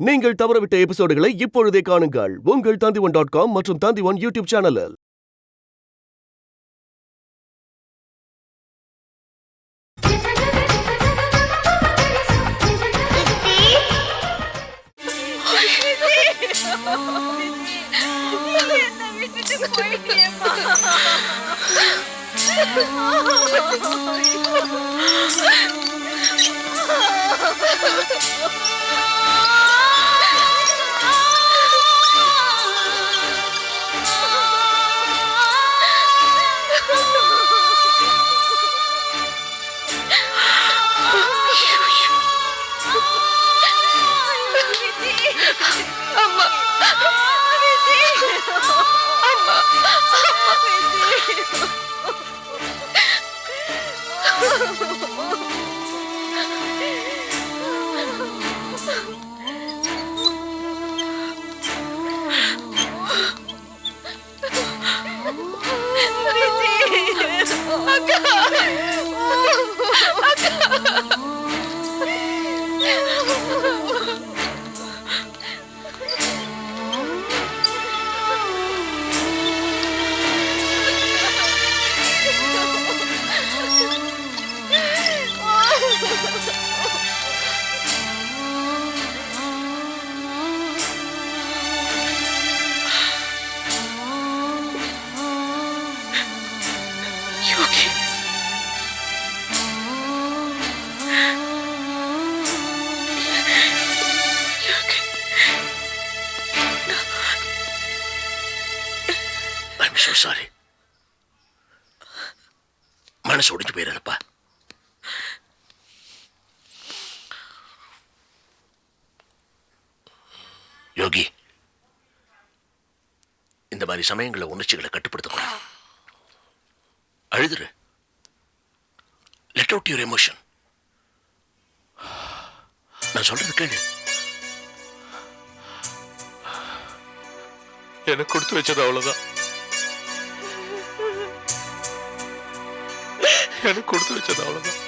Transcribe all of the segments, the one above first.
நீங்கள் தவறவிட்ட எபிசோடுகளை இப்பொழுதே காணுங்கள் உங்கள் Tandivan.com மற்றும் Tandivan யூடியூப் சேனலில். சாரி, மனசு ஒடிஞ்சு போயிடாதப்பா. யோகி, இந்த மாதிரி சமயங்களில் உணர்ச்சிகளை கட்டுப்படுத்தக்கூடாது. அழுதுரு. Let out your emotion. நான் சொல்றது கேளு. எனக்கு கொடுத்து வச்சது அவ்வளவுதான். எனக்கு கொடுத்து வச்சது அவ்வளவுதான்.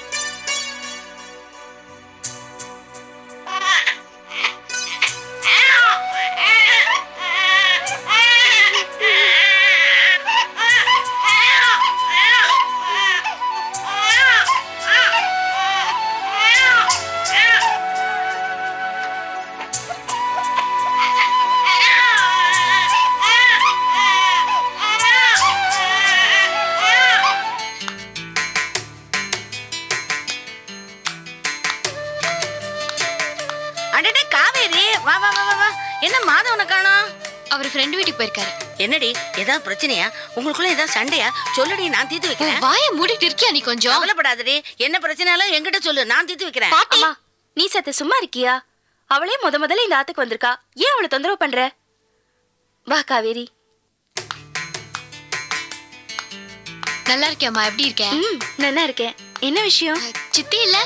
என்ன மாதவனை காணோம்? அவர் ஃப்ரெண்ட் வீட்டுக்கு போயிருக்காரு. என்னடி, ஏதாவது பிரச்சனையா? உங்களுக்குள்ள ஏதாவது சண்டையா? சொல்லுடி, நான் தீர்த்து வைக்கிறேன். வாயை மூடிட்டு இருக்கியா நீ? கொஞ்சம் கவலைப்படாதடி. என்ன பிரச்சனையாலும் என்கிட்ட சொல்லு, நான் தீர்த்து வைக்கிறேன். அம்மா, நீ சத்த சும்மா இருக்கியா? அவளே முதல்ல இந்த ஆத்துக்கு வந்திருக்கா. ஏன் அவளை தொந்தரவு பண்ற? வா காவேரி. நல்லா இருக்கியாம்மா? எப்படி இருக்க? நல்லா இருக்கேன். என்ன விஷயம்? சித்தி இல்ல?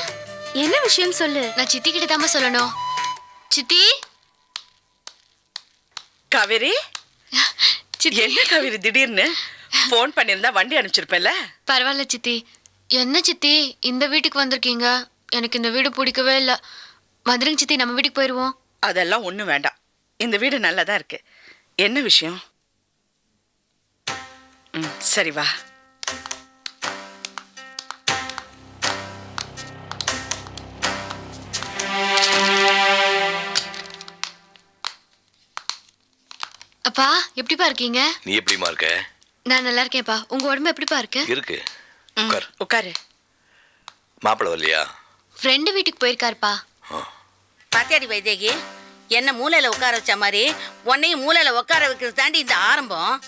என்ன விஷயம் சொல்லு. நான் சித்தி கிட்ட தாமா சொல்லணும். சித்தி. காவேரி, என்ன காவேரி திடீர்னு போன் பண்ணிருந்தா வண்டி அனுப்பிச்சிருப்பேன்ல. பரவாயில்ல சித்தி. என்ன சித்தி இந்த வீட்டுக்கு வந்திருக்கீங்க? எனக்கு இந்த வீடு பிடிக்கவே இல்லை. வந்துருங்க சித்தி, நம்ம வீட்டுக்கு போயிடுவோம். அதெல்லாம் ஒன்றும் வேண்டாம், இந்த வீடு நல்லாதான் இருக்கு. என்ன விஷயம்? சரி வா. அப்பா, எப்படிப்பா இருக்கீங்க? நீ எப்படிமா இருக்க? நான் நல்லா இருக்கேன்ப்பா. உங்க உடம்பு எப்படிப்பா இருக்கு? இருக்கு. உட்கார். உட்காரு. மாப்பிள்ள வரலையா? ஃப்ரெண்டு வீட்டுக்கு போயிருக்காருப்பா. பாத்தியாடி வைதேகி, என்ன மூலையில உட்கார வச்ச மாதிரி உன்னையும் மூலையில உட்கார வைக்கிறது தாண்டி இந்த ஆரம்பம்.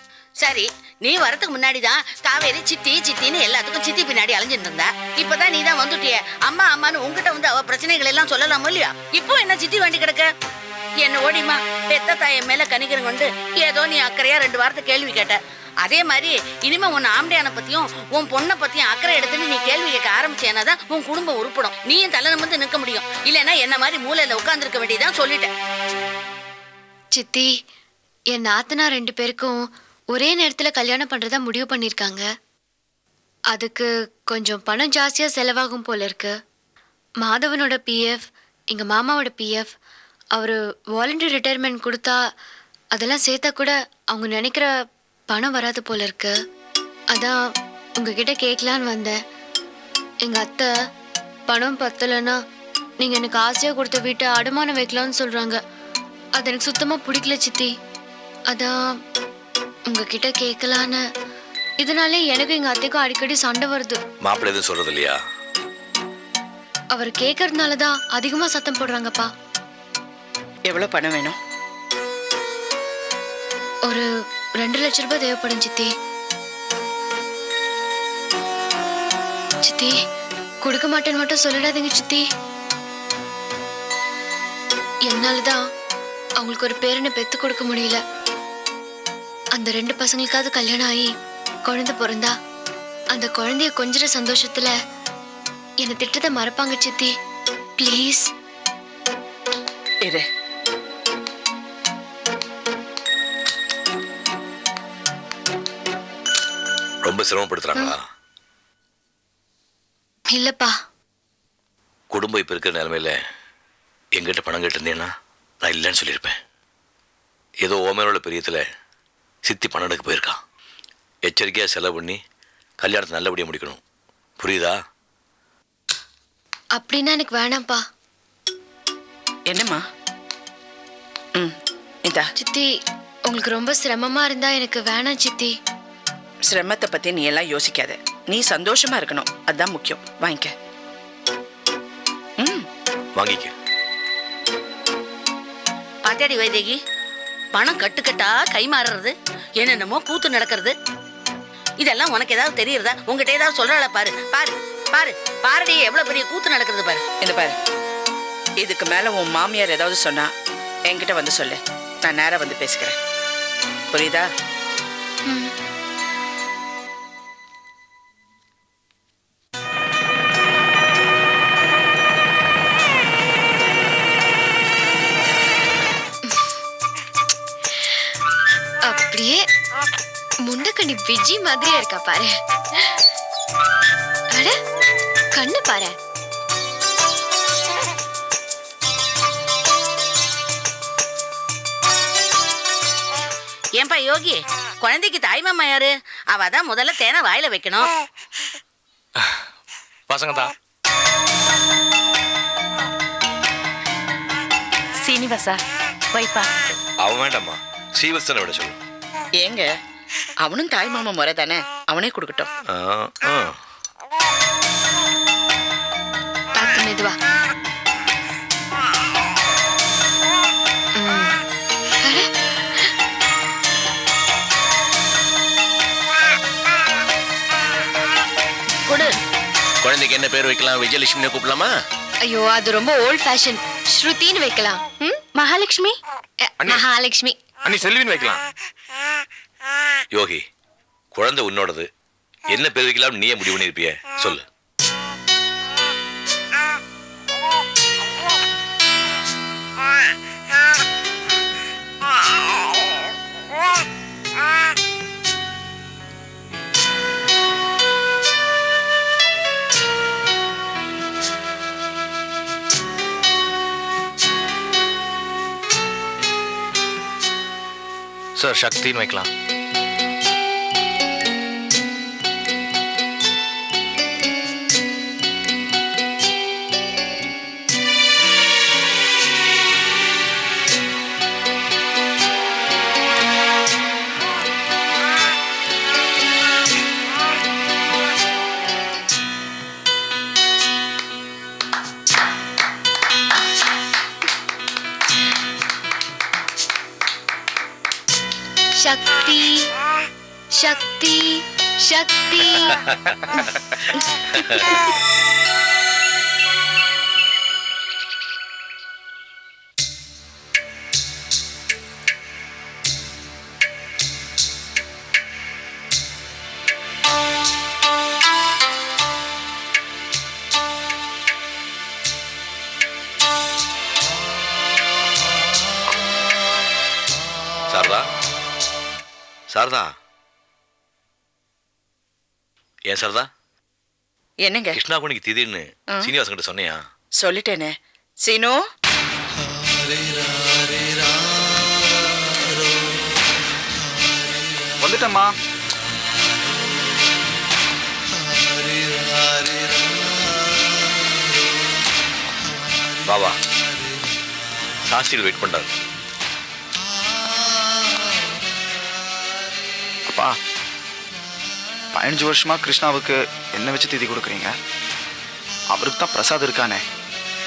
சரி, நீ வரதுக்கு முன்னாடி தான் காவேரி சித்தி சித்தின்னு எல்லாத்துக்கும் சித்தி பின்னாடி அலைஞ்சிட்டு இருந்தா. இப்பதான் நீ தான் வந்துட்டிய. அம்மா அம்மான்னு உங்ககிட்ட வந்து அவ பிரச்சனைகள் எல்லாம் சொல்லலாமோ இல்லையா? இப்போ என்ன சித்தி வேண்டி கிடக்க? என்ன ஓடிமா, பெத்த தாயை மேல கணிக்கிற கொண்டு ஏதோ நீ அக்கறையா 2 வாரத்தை கேள்வி கேட்ட. அதே மாதிரி இனிமே உன் ஆம்படியான பத்தியும் உன் பொண்ணை பத்தியும் அக்கறை எடுத்துன்னு நீ கேள்வி கேட்க ஆரம்பிச்சேன்னா தான் உன் குடும்பம் உருப்படும். நீயும் தலை நிமிர்ந்து நிற்க முடியும். இல்லைன்னா என்ன மாதிரி மூலையில உட்கார்ந்துருக்க வேண்டியதான் சொல்லிட்டேன். சித்தி, என் நாத்தனா 2 பேருக்கும் ஒரே நேரத்துல கல்யாணம் பண்றதா முடிவு பண்ணிருக்காங்க. அதுக்கு கொஞ்சம் பணம் ஜாஸ்தியா செலவாகும் போல இருக்கு. மாதவனோட பிஎஃப், எங்க மாமாவோட பிஎஃப், அவர் வாலண்டரி ரிட்டையர்மெண்ட் கொடுத்தா அதெல்லாம் சேர்த்தா கூட அவங்க நினைக்கிற பணம் வராது போல இருக்கு. அதான் உங்ககிட்ட கேட்கலான்னு வந்தேன். எங்கள் அத்தை பணம் பத்தலைன்னா நீங்கள் எனக்கு ஆசையாக கொடுத்த வீட்டை அடமானம் வைக்கலான்னு சொல்கிறாங்க. அது எனக்கு சுத்தமாக பிடிக்கல சித்தி. அதான் உங்ககிட்ட கேட்கலான்னு. இதனாலே எனக்கும் எங்கள் அத்தைக்கும் அடிக்கடி சண்டை வருது. மாப்பிள்ளை எதுவும் சொல்றது இல்லையா? அவர் கேட்கறதுனால தான் அதிகமாக சத்தம் போடுறாங்கப்பா. எவ்வளவு பணம் வேணும்? ஒரு 2 லட்ச ரூபாய் தேவைப்படும் சித்தி. சித்தி கொடுக்க மாட்டேன்னு மட்டும் சொல்லிடாதீங்க சித்தி. என்னாலதான் அவங்களுக்கு ஒரு பேரனை பெத்து கொடுக்க முடியல. அந்த 2 பசங்களுக்காவது கல்யாணம் ஆகி குழந்தை பிறந்தா அந்த குழந்தைய கொஞ்சிற சந்தோஷத்துல என்னை திட்டத்தை மறப்பாங்க சித்தி. ப்ளீஸ். இரு. ரொம்ப சிரமப்படுத்துறாங்களா? இல்லப்பா. குடும்பம் இப்ப இருக்கிற நிலைமையில எங்கிட்ட பணம் கேட்டிருந்தேன்னா நான் இல்லைன்னு சொல்லியிருப்பேன். ஏதோ ஓமையோட பெரியத்தில் சித்தி பணம் எடுக்க போயிருக்கான். எச்சரிக்கையாக செலவு பண்ணி கல்யாணத்தை நல்லபடியாக முடிக்கணும். புரியுதா? அப்படின்னா எனக்கு வேணாம்ப்பா. என்னம்மா? இதா. சித்தி உங்களுக்கு ரொம்ப சிரமமா இருந்தா எனக்கு வேணாம் சித்தி. சிரமத்தை பத்தி நீ எல்லாம் யோசிக்காத. நீ சந்தோஷமா இருக்கணும், அதுதான் முக்கியம். வாங்கிக்க. வாங்கிக்க. பாத்தியாடி வைதேகி, பணம் கட்டுக்கட்டா கை மாறுறது, என்னென்னமோ கூத்து நடக்கிறது. இதெல்லாம் உனக்கு ஏதாவது தெரியுறதா? உங்ககிட்ட ஏதாவது சொல்றாளா? பாரு பாரு பாரு பாருடி, எவ்வளவு பெரிய கூத்து நடக்கிறது பாரு. இந்த பாரு, இதுக்கு மேல உன் மாமியார் ஏதாவது சொன்னா என்கிட்ட வந்து சொல்லு. நான் நேரா வந்து பேசிக்கிறேன். புரியுதா? அப்படியே முண்டக்கண்ணி விஜி மாதிரியா இருக்கா பாரு. அட கண்ணு பாரு. ஏன்பா யோகி, குழந்தைக்கு தாய்மாமா யாரு? அவதான் முதல்ல தேனை வாயில வைக்கணும். பசங்க தான். சீனிவாசா வைப்பா. அவன் வேண்டாம்மா, சீவஸ்தனை விட சொல்லு. ஏங்க, அவனும் தாய் மாமா முறை தானே, அவனே கொடுக்கட்டும். பார்த்து மெதுவா. கொடு. குழந்தைக்கு என்ன பேர் வைக்கலாம்? விஜயலட்சுமியை கூப்பிடலாமா? ஐயோ அது ரொம்ப ஓல்ட் ஃபேஷன். ஸ்ருதின்னு வைக்கலாம். மகாலட்சுமி. மகாலட்சுமி. அண்ணி செல்வின்னு வைக்கலாம். யோகி, குழந்தை உன்னோடது. என்ன பேர் வைக்கலாம் நீயே முடிவு பண்ணிருப்பிய? சொல்லு. சார் சக்தின்னு வைக்கலாம். சக்தி சக்தி சக்தி. சாரதா, சாரதா, ஏன் சாரதா? என்னங்க? கிருஷ்ணாகுணிக்கு திடீர்னு சீனிவாசன் கிட்ட சொன்னியா? சொல்லிட்டேனே. சீனு, வந்துட்டம்மா. வா வா, சாஸ்திரிகள் வெயிட் பண்றாரு. அப்பா 15 வருஷமா கிருஷ்ணாவுக்கு என்ன வச்சு திதி கொடுக்குறீங்க? அவருக்கு தான் பிரசாத் இருக்கானே,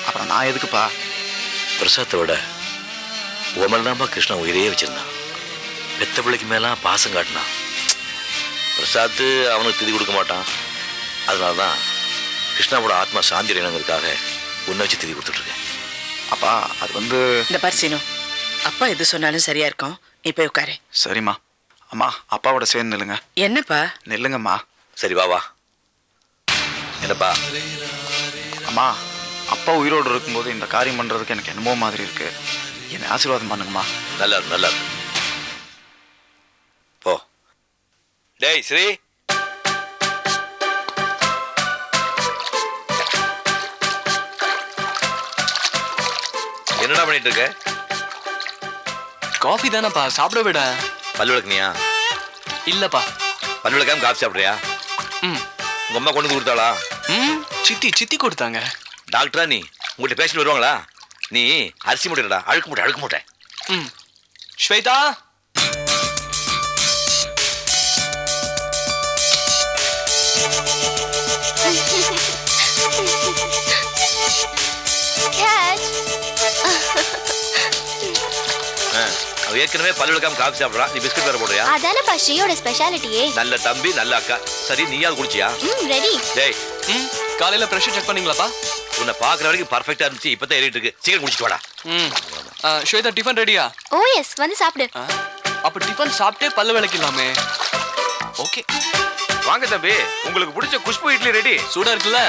அப்புறம் நான் எதுக்குப்பா? பிரசாத்தை விட உமல் தான்ப்பா கிருஷ்ணா உயிரையே வச்சிருந்தான். பெத்த பிள்ளைக்கு மேலாம் பாசம் காட்டினான். பிரசாத்து அவனுக்கு திதி கொடுக்க மாட்டான். அதனால தான் கிருஷ்ணாவோட ஆத்மா சாந்தி அடையணுங்கிறதுக்காக உன்னை வச்சு திதி கொடுத்துட்ருக்கேன். அப்பா அது வந்து இந்த பர்சினு அப்பா எது சொன்னாலும் சரியா இருக்கும். நீ போய் உட்காரு. சரிம்மா. அம்மா அப்பாவோட சேர்ந்து நில்லுங்க. என்னப்பா? நில்லுங்கம்மா. சரி வா வா. என்னப்பா? அம்மா அப்பா உயிரோடு இருக்கும்போது இந்த காரியம் பண்ணுறதுக்கு எனக்கு என்னமோ மாதிரி இருக்கு. என்னை ஆசீர்வாதம் பண்ணுங்கம்மா. நல்லா இருக்கு நல்லா இருக்கு. போ. டேய் ஸ்ரீ, என்னடா பண்ணிட்டு இருக்க? காஃபி தானேப்பா, சாப்பிட விட. பல்லு விளக்குனியா? இல்லப்பா. பல்லு விளக்காம காஃபி சாப்பிட்றியா? ம் உங்க அம்மா கொண்டு வந்து கொடுத்தாளா? ம் சித்தி கொடுத்தாங்க. டாக்டரா நீ? உங்கள்கிட்ட பேசிட்டு வருவாங்களா? நீ அரிசி மூட்டைடா, அழுக்கு மூட்டை. ம் ஸ்வேதா, அவ ஏற்கனவே பல்லு விளக்காம காஃபி சாப்பிட்றா, நீ பிஸ்கட் வேற போடுறியா? அதானப்பா ஸ்ரீயோட ஸ்பெஷாலிட்டியே. நல்ல தம்பி நல்ல அக்கா. சரி நீயாவது குடிச்சியா? ரெடி. டேய் ம் காலையில ப்ரெஷர் செக் பண்ணீங்களாப்பா? உன்னை பார்க்குற வரைக்கும் பர்ஃபெக்டா இருந்துச்சு, இப்பதான் ஏறிட்டு இருக்கு. சீக்கிரம் குடிச்சிட்டு வாடா. ம் ஸ்வேதா டிஃபன் ரெடியா? ஓ எஸ், வந்து சாப்பிடு. அப்ப டிஃபன் சாப்பிட்டே பல்லு விளக்கலாமே. ஓகே வாங்க தம்பி, உங்களுக்கு பிடிச்ச குஷ்பு இட்லி ரெடி. சூடா இருக்குல்ல?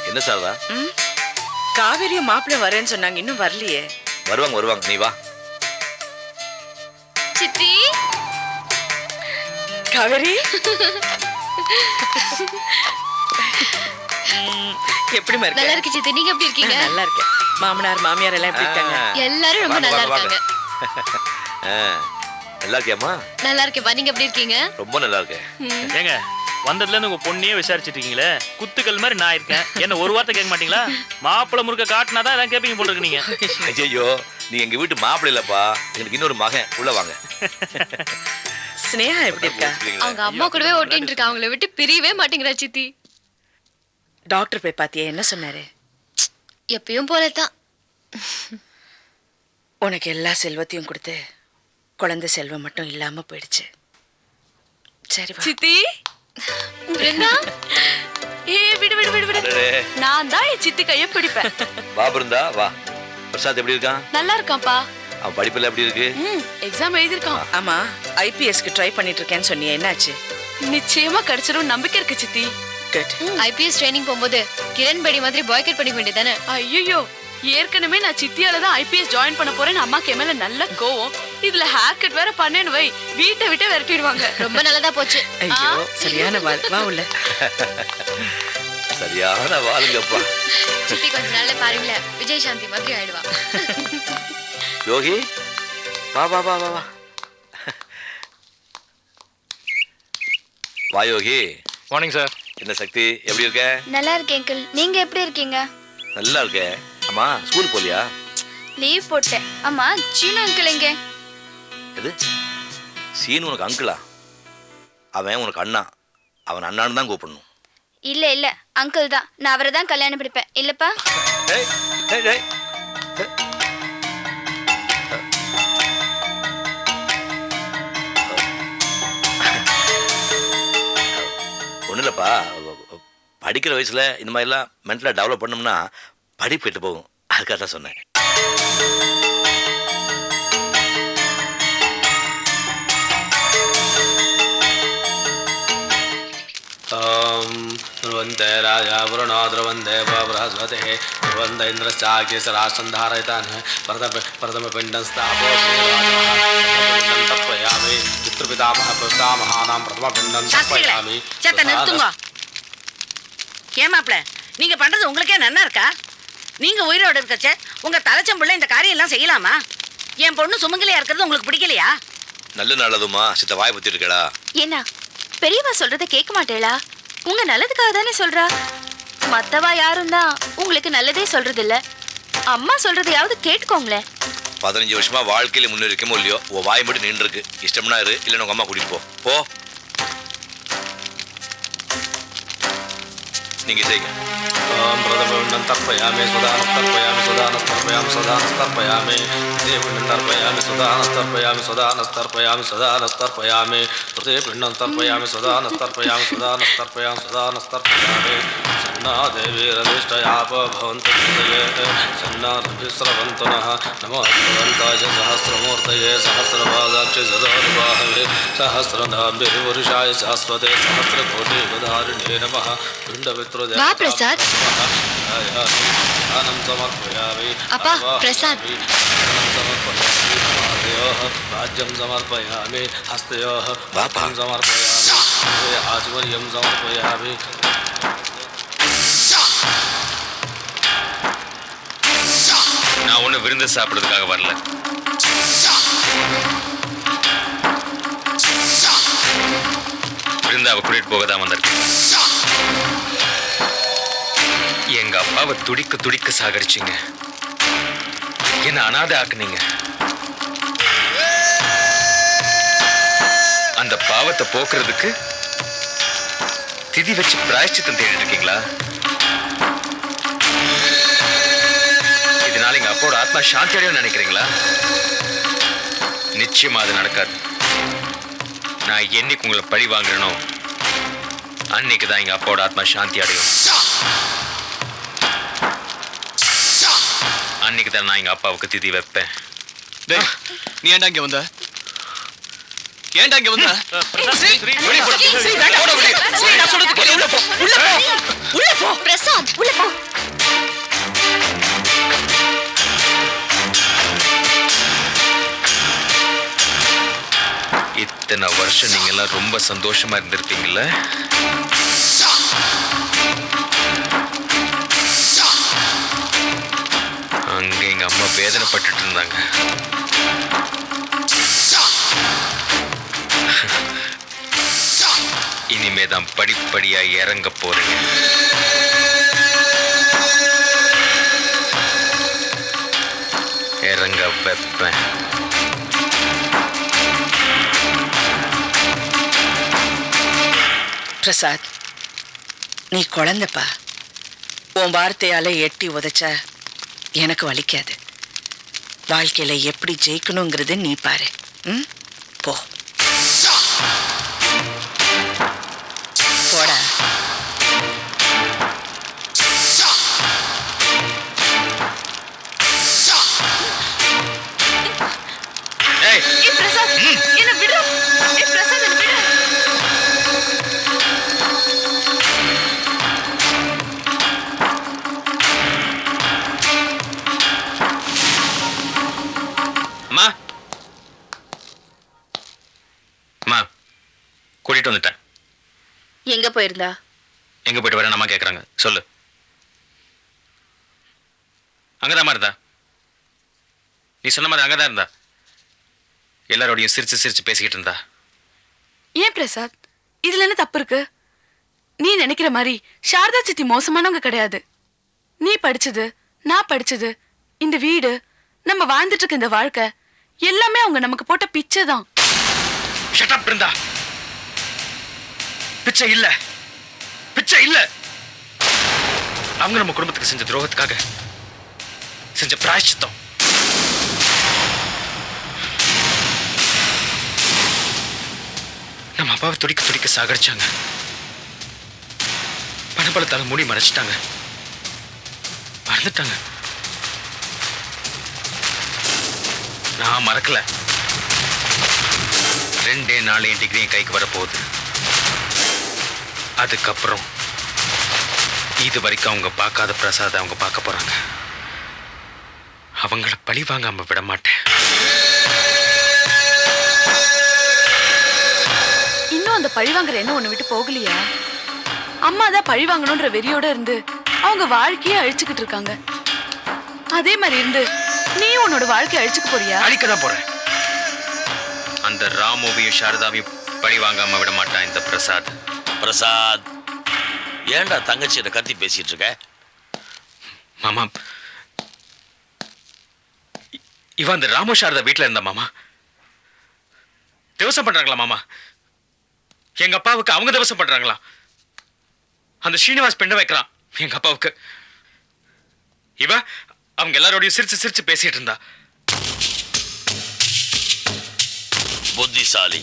என்ன சார்தா? காவேரியும் மாப்பிள்ளை வரேன்னு சொன்னாங்க, இன்னும் வரலையே. வருவாங்க, நீ வா. சித்தி காவேரி எப்படி நல்லா இருக்கு சித்தி, நீங்க எப்படி இருக்கீங்க? நல்லா இருக்கேன். மாமனார் மாமியார் எல்லாம் எப்படி இருக்காங்க? எல்லாரும் ரொம்ப நல்லா இருக்காங்க. நல்லா இருக்கியாம்மா? நல்லா இருக்கேப்பா, நீங்க எப்படி இருக்கீங்க? ரொம்ப நல்லா இருக்கேன். ஏங்க வந்ததுல இருந்து உங்க பொண்ணையே விசாரிச்சுட்டு இருக்கீங்களே, குத்துக்கள் மாதிரி நான் இருக்கேன். என்ன ஒரு வார்த்தை கேட்க மாட்டீங்களா? மாப்பிள்ளை முறுக்க காட்டினாதான் எல்லாம் கேட்பீங்க போல இருக்கு நீங்க. ஐயோ, நீ எங்க வீட்டு மாப்பிள்ளை இல்லப்பா, எனக்கு இன்னொரு மகன். உள்ள வாங்க. ஸ்னேகா எப்படி இருக்கா? அவங்க அம்மா கூடவே ஓட்டிட்டு இருக்கா, அவங்கள விட்டு பிரியவே மாட்டேங்கிறா சித்தி. டாக்டர் போய் பாத்தியா, என்ன சொன்னாரு? எப்பயும் போலதான். உனக்கு எல்லா செல்வத்தையும் கொடுத்து குழந்தை செல்வம் மட்டும் இல்லாம போயிடுச்சு. சரி வா. சித்தி பிருந்தா, விடு. நான் தான் என் சித்தி கையை பிடிப்பேன். வா பிருந்தா வா. பிரசாத் எப்படி இருக்கான்? நல்லா இருக்கான்ப்பா. அவன் படிப்புல எப்படி இருக்கு? எக்ஸாம் எழுதிருக்கான். ஆமா, ஐபிஎஸ்க்கு ட்ரை பண்ணிட்டு இருக்கேன்னு சொன்னியே, என்னாச்சு? நிச்சயமா கிடைச்சிரும் நம்பிக்கை இருக்கு சித்தி. குட். ஐபிஎஸ் ட்ரைனிங் போகும்போது கிரண் பேடி மாதிரி பாய்கட் பண்ணிக்க வேண்டியதானே? ஐயோ, ஏற்கனவே நான் சித்தியால தான் ஐபிஎஸ் ஜாயின் பண்ண போறேன்னு அம்மாக்கு என் மேல நல்ல கோவம். இதுல ஹேர் கட் வேற பண்ணேன்னு வை, வீட்டை விட்டு விரட்டிடுவாங்க. ரொம்ப நல்லதா போச்சு. ஐயோ சரியான வா உள்ள. சரியான வாளுங்கப்பா. சித்தி கொஞ்ச நாள்ல பாருங்களேன், விஜய் சாந்தி மாதிரி ஆயிடுவா. யோகி வா வா வா வா வா வா யோகி. Morning sir. என்ன சக்தி, எப்படி இருக்க? நல்லா இருக்கேன் அங்கிள், நீங்க எப்படி இருக்கீங்க? நல்லா இருக்கேன். அம்மா ஸ்கூல் போலியா? லீவ் போட்டேன். அம்மா சீனு அங்கிள் எங்க? எது சீனு உனக்கு அங்கிளா? அவன் உனக்கு அண்ணா. அவன் அண்ணான்னு தான் கூப்பிடணும். இல்ல அங்கிள் தான். நான் அவரை தான் கல்யாணம் பிடிப்பேன். இல்லப்பா? ஏய், ஏய், ஏய். ஒன்றும் இல்லைப்பா, படிக்கிற வயசில் இந்த மாதிரிலாம் மென்டலாக டெவலப் பண்ணோம்னா படிப்பு கெட்டு போகும். அதுக்காக தான் சொன்னேன். ध्रुवन्ते राजा वरुणो ध्रुवन्ते बृहस्पते ध्रुवन्त इन्द्रश्चाग्निसराशन्धारयतान् प्रथमपिण्डं स्थापयामि तर्पयामि पितृपितामह पितामहानां प्रथमपिण्डं तर्पयामि. சேத்த நிறுத்துங்க. ஏமாப்ல நீங்க பண்றது உங்களுக்கே நன்னா இருக்கா? நீங்க உயிரோடு இருக்கச்சே உங்க தலைச்சம்புள்ள இந்த காரியம் எல்லாம் செய்யலாமா? என் பொண்ணு சுமங்கலியா இருக்கிறது உங்களுக்கு பிடிக்கலையா? நல்ல நல்லதுமா சித்த வாய் பத்தி இருக்கடா. என்ன பெரியவா சொல்றதை கேட்க மாட்டேளா? உங்க நல்லதுக்காக தானே சொல்றா. மத்தவா யாரும் தான் உங்களுக்கு நல்லதே சொல்றது இல்ல. அம்மா சொல்றதையாவது கேட்டுக்கோங்களேன். 15 வருஷமா வாழ்க்கையில முன்னேறிக்கமோ இல்லையோ உன் வாய் மட்டும் நின்று இருக்கு. இஷ்டம்னா இரு, இல்லைன்னு உங்க அம்மா கூட்டிட்டு போ. நீங்க செய்யுங்க. प्रथमपिण्डं तर्पयामि सुदानस्तर्पयामि सुदानस्तर्पयामि सुदानस्तर्पयामि द्वितीयपिण्डं तर्पयामि सुदानस्तर्पयामि सुदानस्तर्पयामि सुदानस्तर्पयामि तृतीयपिण्डं तर्पयामि सुदानस्तर्पयामि सुदानस्तर्पयामि सुदानस्तर्पयामि सन्ना देवीरधिष्ठयाप भवन्तु सन्ना रभिस्रवन्तु नः नमः भगवन्ताय सहस्रमूर्तये सहस्रपादाक्षि सदानुबाहवे सहस्रनाभिर्पुरुषाय शाश्वते सहस्रकोटिगधारिणे नमः पिण्डपितृदेव வா பிரசாத். அப்பா பிரசாத். राज्यं समर्पयामि हस्तयोः वापं समर्पयामि आचमर्यं समर्पयामि. நான் ஒண்ணு விருந்து சாப்பிடுறதுக்காக வரல. விருந்தாவை கூட்டிட்டு போக தான் வந்திருக்கேன். எங்க அப்பாவை துடிக்க துடிக்க சாகரிச்சிங்க. என்ன அனாதை ஆக்குனீங்க. அந்த பாவத்தை போக்குறதுக்கு திதி வச்சு பிராயச்சித்தம் தேடிட்டு இருக்கீங்களா? இதனால எங்க அப்பாவோட ஆத்மா சாந்தி அடையும் நினைக்கிறீங்களா? நிச்சயமா அது நடக்காது. நான் என்னைக்கு உங்களை பழி வாங்குறேனோ அன்னைக்கு தான் எங்க அப்பாவோட ஆத்மா சாந்தி அடையும். அன்னைக்கு தான் நான் எங்க அப்பாவுக்கு திதி வைப்பேன். நீ ஏன்டா இங்க வந்த? ஏன்டா இங்க வந்த? பிரசாத் உள்ள போ. இத்தனை வருஷம் நீங்க எல்லாம் ரொம்ப சந்தோஷமா இருந்திருப்பீங்கல்ல. அங்க எங்க அம்மா வேதனைப்பட்டுட்டு இருந்தாங்க. இனிமே தான் படிப்படியா இறங்க போறீங்க. இறங்க வைப்பேன். பிரசாத், நீ குழந்தைப்பா. உன் வார்த்தையால எட்டி உதைச்சா எனக்கு வலிக்காது. வாழ்க்கையில எப்படி ஜெயிக்கணுங்கிறது நீ பாரு. போ போடா. பிரசாத் என்ன விடு. பிரசாத் என்ன விடு. அம்மா அம்மா கூட்டிட்டு வந்துட்டேன். எங்க போயிருந்தா? எங்க போயிட்டு வரேன் அம்மா கேக்குறாங்க. சொல்லு. அங்கதான் இருந்தா. நீ சொன்ன மாதிரி அங்கதான் இருந்தா. எல்லாரோடையும் சிரிச்சு சிரிச்சு பேசிக்கிட்டு இருந்தா. ஏன் பிரசாத் இதுல என்ன தப்பு இருக்கு? நீ நினைக்கிற மாதிரி சாரதா சித்தி மோசமானவங்க கிடையாது. நீ படிச்சது, நான் படிச்சது, இந்த வீடு, நம்ம வாழ்ந்துட்டு இருக்க இந்த வாழ்க்கை எல்லாமே அவங்க நமக்கு போட்ட பிச்சை தான். Shut up Brinda. பிச்சை இல்ல, பிச்சை இல்ல. அவங்க நம்ம குடும்பத்துக்கு செஞ்ச துரோகத்துக்காக செஞ்ச பிராயச்சித்தம். நம்ம அப்பாவை துடிக்க துடிக்க சாகடிச்சாங்க. பணபலத்தால மூடி மறைச்சிட்டாங்க. மறந்துட்டாங்க. நான் மறக்கல. 2 நாள் என் டிகிரி கைக்கு வரப்போகுது. அதுக்கப்புறம் இது வரைக்கும் அவங்க பார்க்காத பிரசாத் அவங்க பார்க்க போறாங்க. அவங்கள பழி வாங்காம விட மாட்டேன். இன்னும் அந்த பழி வாங்குற என்ன ஒண்ணு விட்டு போகலையா? அம்மா தான் பழி வாங்கணும்ன்ற வெறியோட இருந்து அவங்க வாழ்க்கையை அழிச்சுக்கிட்டு இருக்காங்க. அதே மாதிரி இருந்து நீ உன்னோட வாழ்க்கையை அழிச்சுக்க போறியா? அழிக்கதான் போறேன். அந்த ராமுவையும் சாரதாவையும் பழி வாங்காம விட மாட்டான் இந்த பிரசாத். பிரசாத், ஏன்டா தங்கச்சியிட்ட கத்தி பேசிட்டு இருக்க? மாமா, இவன் அந்த ராமு சாரதா வீட்டுல இருந்தா மாமா. திவசம் பண்றாங்களா மாமா? எங்க அப்பாவுக்கு அவங்க திவசம் பண்றாங்களா? அந்த ஸ்ரீனிவாஸ் பெண்ணை வைக்கிறான் எங்க அப்பாவுக்கு. இவ அவங்க எல்லாரோடையும் சிரிச்சு சிரிச்சு பேசிட்டு இருந்தா. புத்திசாலி,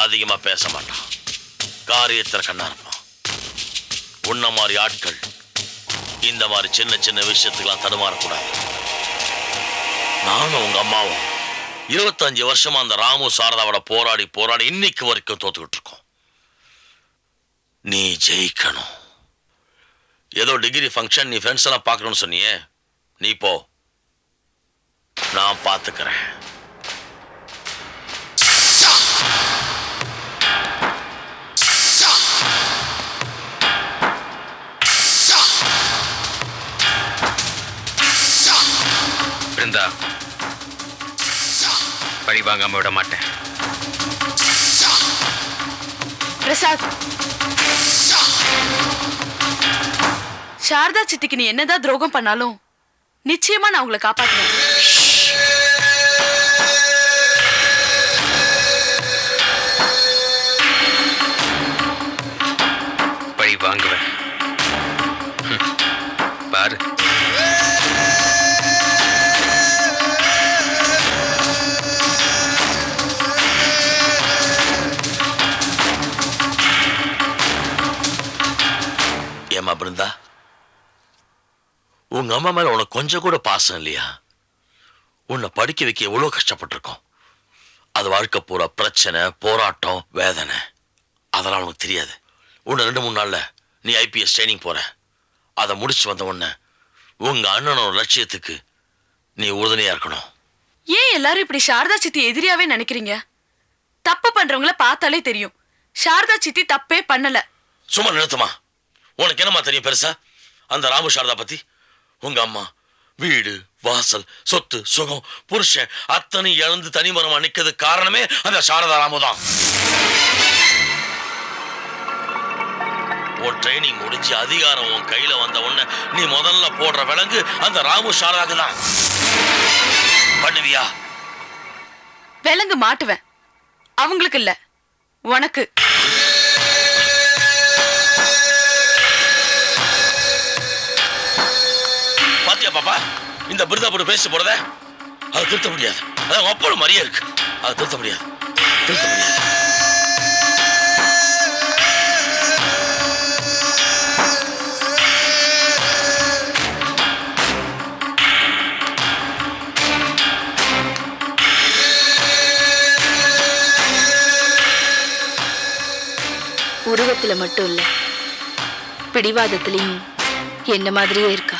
அதிகமா பேச மாட்டான், காரியத்துல கண்ணா இருப்பான். உன்ன மாதிரி ஆட்கள் இந்த மாதிரி சின்ன சின்ன விஷயத்துக்கெல்லாம் தடுமாறக்கூடாது. நானும் உங்க அம்மாவும் 25 வருஷமா அந்த ராமு சாரதாவோட போராடி போராடி இன்னைக்கு வரைக்கும் தோத்துக்கிட்டு இருக்கோம். நீ ஜெயிக்கணும். ஏதோ டிகிரி ஃபங்க்ஷன் நீ ஃப்ரெண்ட்ஸ் எல்லாம் பார்க்கணும்னு சொன்னியே, நீ போ, நான் பார்த்துக்கிறேன். பிருந்தா, பழி வாங்காம விட மாட்டேன். பிரசாத், சாரதா சித்திக்கு நீ என்னதான் துரோகம் பண்ணாலும் நிச்சயமா நான் உங்களை காப்பாற்றுவேன். பழி வாங்குவேன். பாரு. ஏமா பிருந்தா, உங்க அம்மா மேல உனக்கு கொஞ்சம் கூட பாசம் இல்லையா? உன்னை படிக்க வைக்க எவ்வளவு கஷ்டப்பட்டிருக்கோம். அது வாழ்க்கை பூரா பிரச்சனை, போராட்டம், வேதனை. அதெல்லாம் உனக்கு தெரியாது. உன்னை 2-3 நாள்ல நீ IPS ட்ரைனிங் போற. அதை முடிச்சு வந்த உடனே உங்க அண்ணனோட லட்சியத்துக்கு நீ உறுதுணையா இருக்கணும். ஏன் எல்லாரும் இப்படி சாரதா சித்தி எதிரியாவே நினைக்கிறீங்க? தப்பு பண்றவங்கள பார்த்தாலே தெரியும் சாரதா சித்தி தப்பே பண்ணல. சும்மா நிறுத்துமா. உனக்கு என்னமா தெரியும் பெருசா அந்த ராமு சாரதா பத்தி? உங்க அம்மா வீடு வாசல் சொத்து சுகம் புருஷன் அத்தனை இழந்து தனிமரமா நிக்கிறது காரணமே அந்த சாரதா ராமு தான். உன் ட்ரைனிங் முடிஞ்சு அதிகாரம் உன் கையில வந்த உடனே நீ முதல்ல போடுற விலங்கு அந்த ராமு சாரதாக்கு தான். பண்ணுவியா? விலங்கு மாட்டுவேன். அவங்களுக்கு இல்ல, உனக்கு. பாத்தியா பாப்பா, இந்த பிருந்தா போட்டு பேசி போறத அதை திருத்த முடியாது. அதான் அப்போது மாதிரியே இருக்கு. அதை திருத்த முடியாது, திருத்த முடியாது. உருவத்துல மட்டும் இல்ல, பிடிவாதத்திலையும் என்ன மாதிரியே இருக்கா.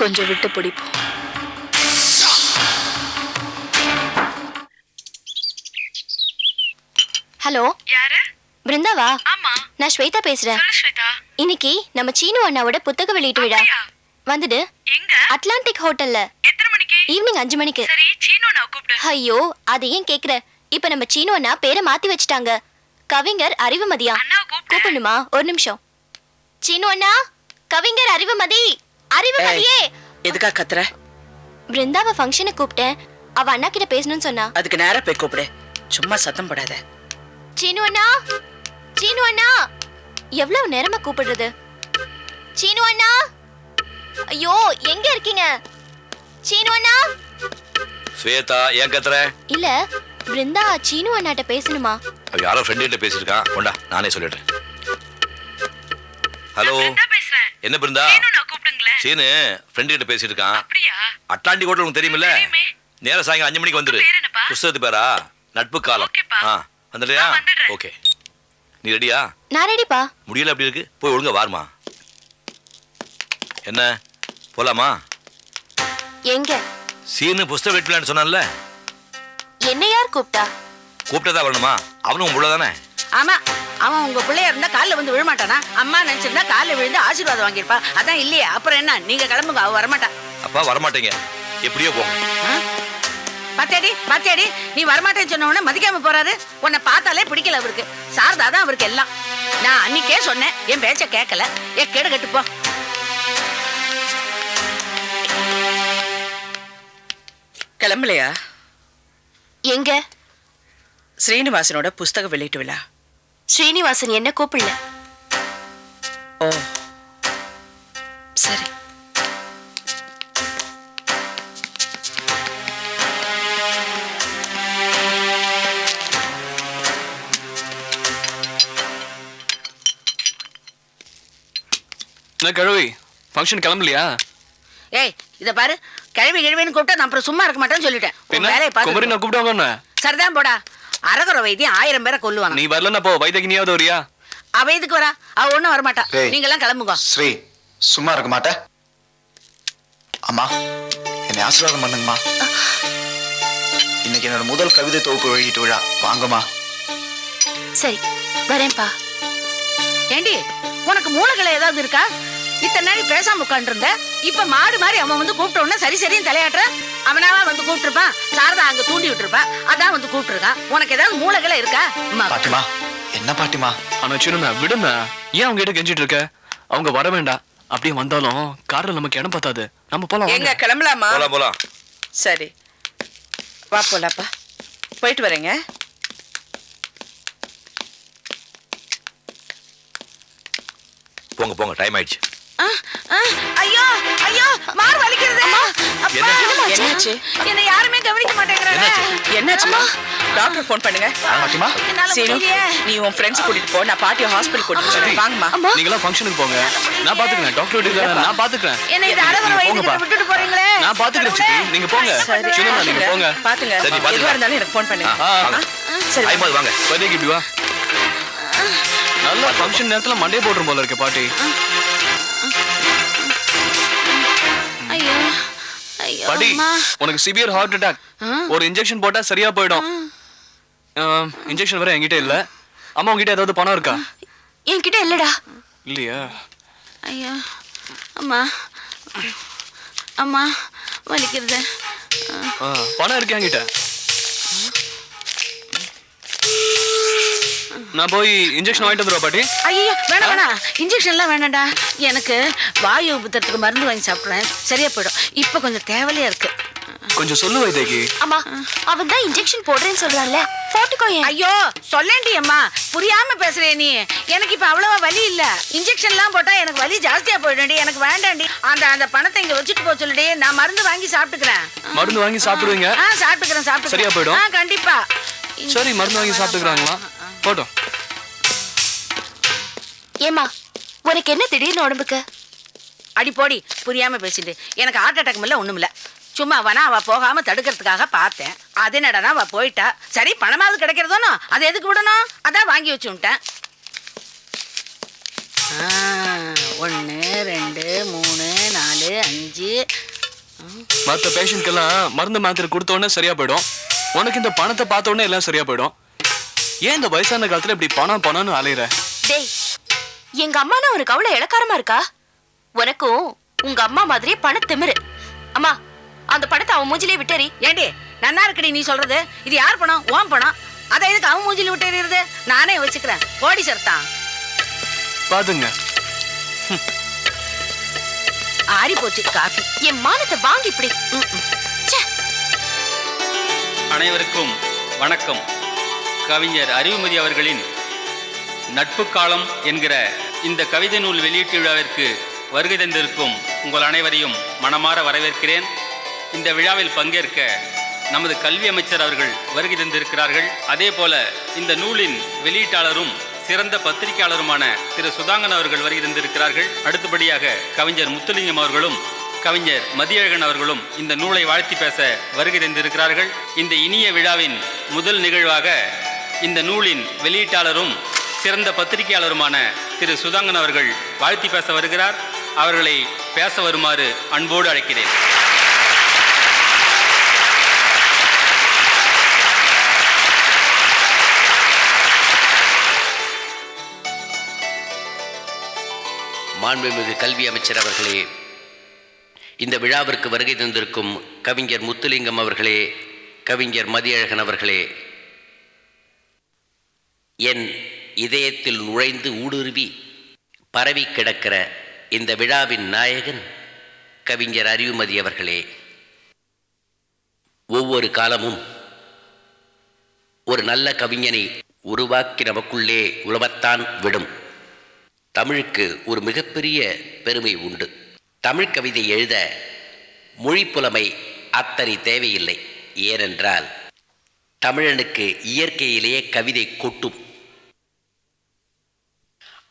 கொஞ்சம் விட்டு பிடிப்போம். ஹலோ, யாரு? பிருந்தாவா? ஆமா, நான் ஸ்வேதா பேசுறேன். சொல்லு ஸ்வேதா. இன்னைக்கு நம்ம சீனு அண்ணாவோட புத்தக வெளியீட்டு விழா. வந்துடு. எங்க? அட்லாண்டிக் ஹோட்டல்ல. எத்தனை மணிக்கு? ஈவினிங் 5 மணிக்கு. சரி, சீனு அண்ணா கூப்பிடு. ஐயோ, அது ஏன் கேக்குற? இப்ப நம்ம சீனு அண்ணா பேரை மாத்தி வச்சிட்டாங்க. கவிஞர் அறிவுமதியா. கூப்பிடணுமா? ஒரு நிமிஷம். சீனு அண்ணா, கவிஞர் அறிவுமதி. அறிவுமதியே. எதுக்கா கத்துற? பிருந்தாவை ஃபங்க்ஷனுக்கு கூப்பிட்டேன். அவ அண்ணா கிட்ட பேசணும்னு சொன்னா. அதுக்கு நேரா போய் கூப்பிடு, சும்மா சத்தம் போடாத. சீனு அண்ணா, சீனு அண்ணா, எவ்வளவு நேரமா கூப்பிடுறது? சீனு அண்ணா, ஐயோ எங்க இருக்கீங்க? சீனு அண்ணா. ஸ்வேதா, ஏன் கத்துற? இல்ல, பிருந்தா சீனு அண்ணாட்ட பேசணுமா? யாரோ ஃப்ரெண்ட் கிட்ட பேசிருக்கான். கொண்டா, நானே சொல்லிடுறேன். ஹலோ, என்ன பிருந்தா? சீனு ஃப்ரெண்ட் கிட்ட பேசிட்டு இருக்கான். அட்லாண்டிக் ஹோட்டல் உங்களுக்கு தெரியுமில்ல? நேரம் சாயங்காலம் 5 மணிக்கு வந்துரு. புஸ்தகத்து பேரா நட்பு காலம். வந்துடுறியா? ஓகே. நீ ரெடியா? நான் ரெடிப்பா. முடியல அப்படி இருக்கு, போய் ஒழுங்கா வாருமா. என்ன போலாமா? எங்க? சீனு புஸ்தகம் வெட்டலான்னு சொன்னான்ல. என்ன யார் கூப்பிட்டா? கூப்பிட்டதா வரணுமா? அவனும் உன் புள்ள தானே. ஆமா, அவன் உங்க பிள்ளையா இருந்தா காலில் வந்து விழமாட்டானா? அம்மா நினைச்சிருந்தா காலில் விழுந்து ஆசீர்வாதம் வாங்கியிருப்பா. அதான் இல்லையா? அப்புறம் என்ன, நீங்க கிளம்புங்க, அவ வரமாட்டா. அப்பா வரமாட்டேங்க, எப்படியோ போங்க. பாத்தியாடி, நீ வரமாட்டேன்னு சொன்ன உடனே மதிக்காம போறாரு. உன்னை பார்த்தாலே பிடிக்கல அவருக்கு. சாரதா தான் அவருக்கு எல்லாம். நான் அன்னைக்கே சொன்னேன், என் பேச்ச கேட்கல. கேடு கட்டு போ. கிளம்பலையா? எங்க? ஸ்ரீனிவாசனோட புஸ்தக வெளியீட்டு விழா. ஸ்ரீனிவாசன் என்ன கூப்பிடல. ஓ சரி. என்ன கிழவி, ஃபங்க்ஷன் கிளம்பலையா? ஏய், இத பாரு, கிழவி கிழவின்னு கூப்பிட்டா நான் அப்புறம் சும்மா இருக்க மாட்டேன்னு சொல்லிட்டேன். வேலையை குமரி நான் கூப்பிடுவாங்க. சரிதான் போடா. அரகுற வைத்தியம் 1000 பேரை கொல்லுவாங்க. நீ வரலன்னா போ, வைத்தியக்கு நீயாவது வரியா? அவ எதுக்கு வரா? அவ ஒண்ணும் வரமாட்டா. நீங்க எல்லாம் கிளம்புங்க. ஸ்ரீ சும்மா இருக்க மாட்ட? அம்மா என்னை ஆசீர்வாதம் பண்ணுங்கம்மா. இன்னைக்கு என்னோட முதல் கவிதை தொகுப்பு வெளியீட்டு விழா, வாங்கம்மா. சரி வரேன்பா. ஏண்டி, உனக்கு மூளைகளை ஏதாவது இருக்கா? இத்தனை நாள் பேசாம உட்காந்து இருந்த, இப்ப மாடு மாதிரி அவன் வந்து கூப்பிட்ட உடனே சரி சரின்னு தலையாட்டுற. அவனாவா வந்து கூப்பிட்டுருப்பான், சாரதா அங்க தூண்டி விட்டுருப்பா, அதான் வந்து கூப்பிட்டுருக்கான். உனக்கு ஏதாவது மூளைகளை இருக்கா? பாட்டிமா, என்ன பாட்டிமா? ஆனா சின்ன விடுங்க, ஏன் அவங்க கிட்ட கெஞ்சிட்டு இருக்க? அவங்க வர வேண்டாம். அப்படியே வந்தாலும் கார்ல நமக்கு இடம் பத்தாது. நம்ம போலாம். எங்க கிளம்பலாமா? போலாம். சரி வா போலாப்பா. போயிட்டு வரேங்க. போங்க, டைம் ஆயிடுச்சு. ஐயோ ஐயோ, மார் வலிக்கிறது. என்னாச்சு? என்ன யாருமே கவனிக்க மாட்டேங்கிறாங்க. என்னாச்சுமா? டாக்டர் ஃபோன் பண்ணுங்க. பாட்டிமா, சீனு, நீ உன் ஃப்ரெண்ட்ஸ் கூட்டிட்டு போ, நான் பாட்டியை ஹாஸ்பிடல் கூட்டிட்டு போறேன். வாங்கம்மா. நீங்க எல்லாம் ஃபங்க்ஷனுக்கு போங்க, நான் பாத்துக்கிறேன். டாக்டர் வீட்டுக்கு நான் பாத்துக்கிறேன். என்ன இது அரகுற வைத்தியத்தை விட்டுட்டு போறீங்களே? நான் பாத்துக்கிறேன் சித்தி, நீங்க போங்க. சின்ன நீங்க போங்க. பாத்துங்க. எதுவா இருந்தாலும் எனக்கு ஃபோன் பண்ணுங்க. சரி வாங்க. வைத்தியக்கு இப்படி வா. நல்ல ஃபங்க்ஷன் நேரத்துல மண்டே போடுற போல இருக்கு பாட்டி. ஐயோ ஐயோ பாட்டி, உனக்கு சிவியர் ஹார்ட் அட்டாக். ஒரு இன்ஜெக்ஷன் போட்டா சரியா போயிடும். இன்ஜெக்ஷன் வேற என்கிட்ட இல்ல. அம்மா உங்ககிட்ட ஏதாவது பணம் இருக்கா? என்கிட்ட இல்லடா. இல்லையா? ஐயோ அம்மா, அம்மா வலிக்கிறது. பணம் இருக்கு என்கிட்ட. நான் போய் இன்ஜெக்ஷன் வாங்கிட்டு வந்துடுவா பாட்டி. ஐயோ வேணாம், இன்ஜெக்ஷன்லாம் வேணாம்டா. எனக்கு வாயு உபத்திரத்துக்கு மருந்து வாங்கி சாப்பிடுறேன், சரியா போயிடும். இப்போ கொஞ்சம் தேவையா இருக்கு. கொஞ்சம் சொல்லு வைத்தியக்கு. அம்மா, அவன் தான் இன்ஜெக்ஷன் போடுறேன்னு சொல்றான்ல, போட்டுக்கோ. ஐயோ சொல்லேண்டி அம்மா, புரியாம பேசுறே நீ. எனக்கு இப்ப அவ்வளவா வலி இல்ல. இன்ஜெக்ஷன்லாம் போட்டா எனக்கு வலி ஜாஸ்தியா போயிடும்டி. எனக்கு வேண்டாண்டி. அந்த பணத்தை இங்க வச்சுட்டு போ சொல்லுடி, நான் மருந்து வாங்கி சாப்பிட்டுக்கிறேன். மருந்து வாங்கி சாப்பிடுவீங்க? சாப்பிட்டுக்கிறேன். சரியா போயிடும்? கண்டிப்பா. சரி, மருந்து வாங்கி சாப்பிட்டுக்கிறாங்களா? போட்டோம். ஏமா, உனக்கு என்ன திடீர்னு உடம்புக்கு? அடி போடி, புரியாம பேசிட்டு. எனக்கு ஹார்ட் அட்டாக் இல்ல, ஒண்ணும் இல்ல. சும்மா அவ போகாம தடுக்கிறதுக்காக பார்த்தேன். அது என்னடா அவ போயிட்டா. சரி, பணமாவது கிடைக்கிறதோனோ, அதை எதுக்கு விடணும்? அதான் வாங்கி வச்சு விட்டேன். 1 2 3 4 5. மற்ற பேஷண்ட்க்கெல்லாம் மருந்து மாத்திரை கொடுத்த உடனே சரியா போயிடும். உனக்கு இந்த பணத்தை பார்த்த உடனே எல்லாம் சரியா போயிடும். ஏன் இந்த வயசான காலத்துல இப்படி பணம்னு அலையிற? டேய், எங்க அம்மானா உனக்கு அவ்வளவு இளக்காரமா இருக்கா? உனக்கும் உங்க அம்மா மாதிரியே பண திமிரு. அம்மா, அந்த பணத்தை அவன் மூஞ்சிலே விட்டேரி. ஏண்டி நன்னா இருக்குடி நீ சொல்றது? இது யார் பணம்? உன் பணம். அதை எதுக்கு அவன் மூஞ்சில விட்டேறியது? நானே வச்சுக்கிறேன். கோடி சர்த்தான் பாத்துங்க. ஆறி போச்சு காஃபி. என் மானத்தை வாங்கி இப்படி. அனைவருக்கும் வணக்கம். கவிஞர் அறிவுமதி அவர்களின் நட்பு காலம் என்கிற இந்த கவிதை நூல் வெளியீட்டு விழாவிற்கு வருகை தந்திருக்கும் உங்கள் அனைவரையும் மனமாற வரவேற்கிறேன். இந்த விழாவில் பங்கேற்க நமது கல்வி அமைச்சர் அவர்கள் வருகை தந்திருக்கிறார்கள். அதே போல இந்த நூலின் வெளியீட்டாளரும் சிறந்த பத்திரிகையாளருமான திரு சுதாங்கன் அவர்கள் வருகை தந்திருக்கிறார்கள். அடுத்தபடியாக கவிஞர் முத்துலிங்கம் அவர்களும் கவிஞர் மதியழகன் அவர்களும் இந்த நூலை வாழ்த்தி பேச வருகை தந்திருக்கிறார்கள். இந்த இனிய விழாவின் முதல் நிகழ்வாக இந்த நூலின் வெளியீட்டாளரும் சிறந்த பத்திரிகையாளருமான திரு சுதாங்கன் அவர்கள் வாழ்த்தி பேச வருகிறார். அவர்களை பேச வருமாறு அன்போடு அழைக்கிறேன். மாண்புமிகு கல்வி அமைச்சர் அவர்களே, இந்த விழாவிற்கு வருகை தந்திருக்கும் கவிஞர் முத்துலிங்கம் அவர்களே, கவிஞர் மதியழகன் அவர்களே, என் இதயத்தில் நுழைந்து ஊடுருவி பரவி கிடக்கிற இந்த விழாவின் நாயகன் கவிஞர் அறிவுமதி அவர்களே, ஒவ்வொரு காலமும் ஒரு நல்ல கவிஞனை உருவாக்கி நமக்குள்ளே உழவத்தான் விடும். தமிழுக்கு ஒரு மிகப்பெரிய பெருமை உண்டு. தமிழ் கவிதை எழுத மொழி புலமை அத்தனை தேவையில்லை. ஏனென்றால் தமிழனுக்கு இயற்கையிலேயே கவிதை கொட்டும்.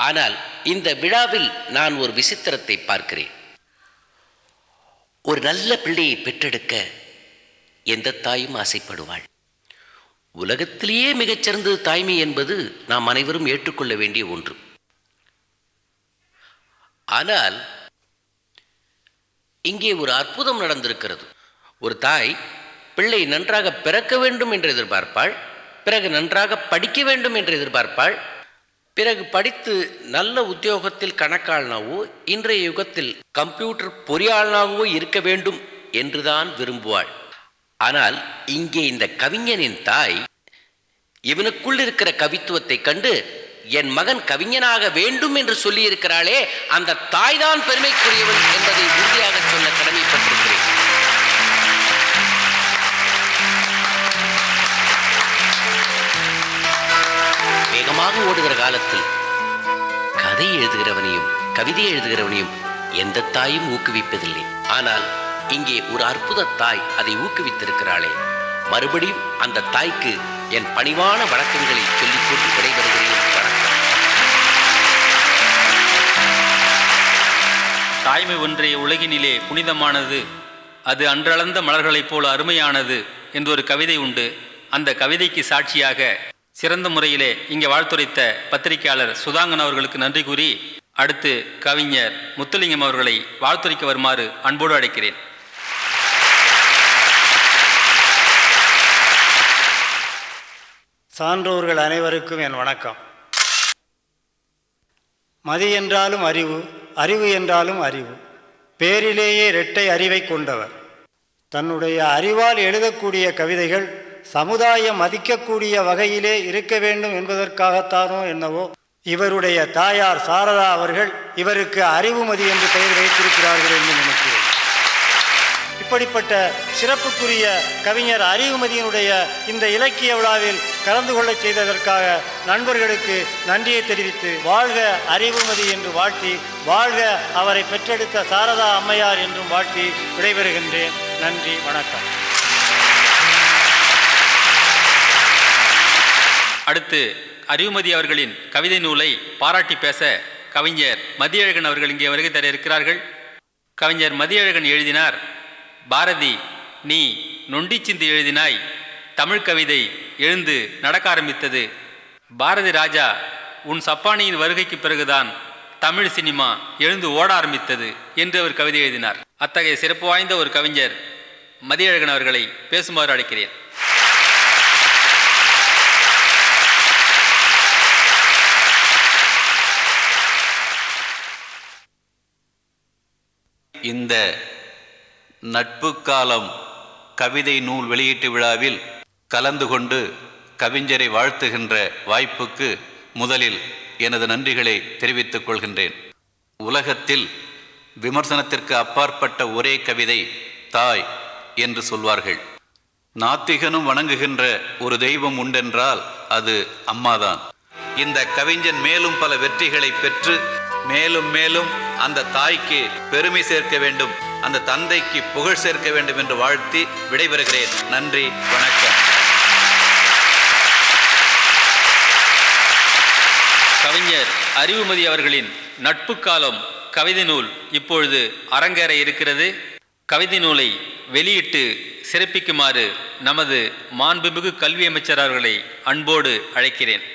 ஆனால் இந்த விழாவில் நான் ஒரு விசித்திரத்தை பார்க்கிறேன். ஒரு நல்ல பிள்ளையை பெற்றெடுக்க எந்த தாயும் ஆசைப்படுவாள். உலகத்திலேயே மிகச்சிறந்தது தாய்மை என்பது நாம் அனைவரும் ஏற்றுக்கொள்ள வேண்டிய ஒன்று. ஆனால் இங்கே ஒரு அற்புதம் நடந்திருக்கிறது. ஒரு தாய் பிள்ளை நன்றாக பிறக்க வேண்டும் என்று எதிர்பார்ப்பாள், பிறகு நன்றாக படிக்க வேண்டும் என்று எதிர்பார்ப்பாள், பிறகு படித்து நல்ல உத்தியோகத்தில் கணக்காளனாகவோ இன்றைய யுகத்தில் கம்ப்யூட்டர் பொறியாளனாகவோ இருக்க வேண்டும் என்றுதான் விரும்புவாள். ஆனால் இங்கே இந்த கவிஞனின் தாய் இவனுக்குள் இருக்கிற கவித்துவத்தை கண்டு என் மகன் கவிஞனாக வேண்டும் என்று சொல்லி இருக்கிறாளே, அந்த தாய்தான் பெருமைக்குரியவன் என்பதை உறுதியாக சொல்ல கடமைப்பட்டிருக்கிறேன். வேகமாக ஓடுகிற காலத்தில் கதை எழுதுகிறவனையும் கவிதை எழுதுகிறவனையும் எந்த தாயும் ஊக்குவிப்பதில்லை. ஆனால் இங்கே ஒரு அற்புத தாய் அதை ஊக்குவித்திருக்கிறாளே. மறுபடியும் அந்த தாய்க்கு என் பணிவான வணக்கங்களை சொல்லிக்கொண்டு விடைபெறுகிறேன். தாய்மை ஒன்றே உலகினிலே புனிதமானது, அது அன்றளந்த மலர்களைப் போல அருமையானது என்று ஒரு கவிதை உண்டு. அந்த கவிதைக்கு சாட்சியாக சிறந்த முறையிலே இங்கே வாழ்த்துரைத்த பத்திரிகையாளர் சுதாங்கன் அவர்களுக்கு நன்றி கூறி, அடுத்து கவிஞர் முத்துலிங்கம் அவர்களை வாழ்த்துரைக்க வருமாறு அன்போடு அழைக்கிறேன். சான்றோர்கள் அனைவருக்கும் என் வணக்கம். மதி என்றாலும் அறிவு, அறிவு என்றாலும் அறிவு. பேரிலேயே இரட்டை அறிவை கொண்டவர். தன்னுடைய அறிவால் எழுதக்கூடிய கவிதைகள் சமுதாயம் மதிக்கக்கூடிய வகையிலே இருக்க வேண்டும் என்பதற்காகத்தானோ என்னவோ இவருடைய தாயார் சாரதா அவர்கள் இவருக்கு அறிவுமதி என்று பெயர் வைத்திருக்கிறார்கள் என்று நினைக்கிறேன். இப்படிப்பட்ட சிறப்புக்குரிய கவிஞர் அறிவுமதியினுடைய இந்த இலக்கிய விழாவில் கலந்து கொள்ள செய்ததற்காக நண்பர்களுக்கு நன்றியை தெரிவித்து, வாழ்க அறிவுமதி என்று வாழ்த்தி, வாழ்க அவரை பெற்றெடுத்த சாரதா அம்மையார் என்றும் வாழ்த்தி விடைபெறுகின்றேன். நன்றி, வணக்கம். அடுத்து அறிவுமதி அவர்களின் கவிதை நூலை பாராட்டி பேச கவிஞர் மதியழகன் அவர்கள் இங்கே வருகை தர இருக்கிறார்கள். கவிஞர் மதியழகன் எழுதினார், பாரதி நீ நொண்டி சிந்து எழுதினாய், தமிழ் கவிதை எழுந்து நடக்க ஆரம்பித்தது. பாரதி ராஜா உன் சப்பானியின் வருகைக்கு பிறகுதான் தமிழ் சினிமா எழுந்து ஓட ஆரம்பித்தது என்று அவர் கவிதை எழுதினார். அத்தகைய சிறப்பு வாய்ந்த ஒரு கவிஞர் மதியழகன் அவர்களை பேசுமாறு அழைக்கிறேன். இந்த நட்பு காலம் கவிதை நூல் வெளியீட்டு விழாவில் கலந்து கொண்டு கவிஞரை வாழ்த்துகின்ற வாய்ப்புக்கு முதலில் எனது நன்றிகளை தெரிவித்துக் கொள்கின்றேன். உலகத்தில் விமர்சனத்திற்கு அப்பாற்பட்ட ஒரே கவிதை தாய் என்று சொல்வார்கள். நாத்திகனும் வணங்குகின்ற ஒரு தெய்வம் உண்டென்றால் அது அம்மாதான். இந்த கவிஞன் மேலும் பல வெற்றிகளை பெற்று மேலும் மேலும் அந்த தாய்க்கு பெருமை சேர்க்க வேண்டும், அந்த தந்தைக்கு புகழ் சேர்க்க வேண்டும் என்று வாழ்த்தி விடைபெறுகிறேன். நன்றி, வணக்கம். கவிஞர் அறிவுமதி அவர்களின் நட்பு காலம் கவிதை நூல் இப்பொழுது அரங்கேற இருக்கிறது. கவிதை நூலை வெளியிட்டு சிறப்பிக்குமாறு நமது மாண்புமிகு கல்வி அமைச்சர் அவர்களை அன்போடு அழைக்கிறேன்.